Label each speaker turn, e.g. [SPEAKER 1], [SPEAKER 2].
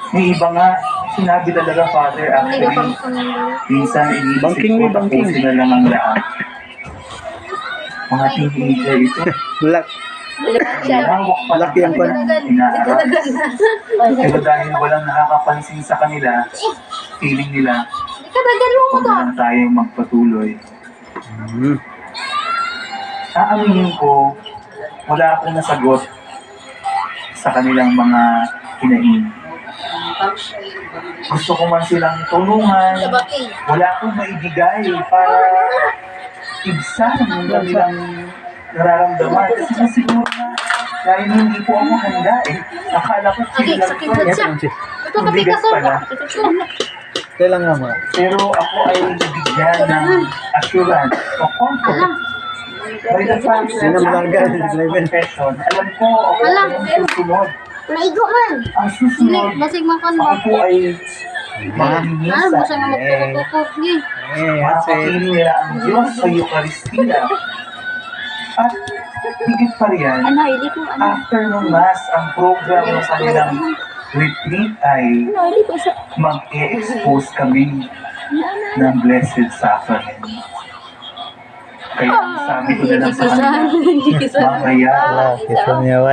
[SPEAKER 1] May iba nga, sinabi talaga, Father, actually, minsan iniisip ko, tapusin na lang ang lahat. Mga teenager ito, hawak pa
[SPEAKER 2] Laki ang pan.
[SPEAKER 1] inaaral. Pero dahil walang nakakapansin sa kanila, feeling nila, huwag na lang tayo magpatuloy. Aaminin ko, wala akong nasagot sa kanilang mga hinaing. Gusto ko man silang tulungan, wala akong maibigay para ibsan yung kanilang nararamdaman. Kasi siguro na dahil hindi po ako handa eh. Akala ko sila lang ito. Bigas pala.
[SPEAKER 2] Kailan nga mga?
[SPEAKER 1] Pero ako ay nabigyan ng assurance o comfort. By the fact that confession, alam ko ako ang susunod.
[SPEAKER 3] Maigo man.
[SPEAKER 1] Ang susunod,
[SPEAKER 3] Basig makan
[SPEAKER 1] ako
[SPEAKER 3] mo.
[SPEAKER 1] po ay mahihingi
[SPEAKER 3] Ah,
[SPEAKER 1] sa
[SPEAKER 3] basta nga magtukok-tukok.
[SPEAKER 1] makapakinig nila ang Diyos sa Eucharistia. At higit pa riyan,
[SPEAKER 3] Ano, hindi ko ano.
[SPEAKER 1] after ng Mass, ang program ng kanilang retreat ay
[SPEAKER 3] Hindi ko sa...
[SPEAKER 1] mag-e-expose kami ng Blessed Sacrament. Kaya ang sabi ko na lang sa kanila, mamaya,
[SPEAKER 2] Wala, kiso niya.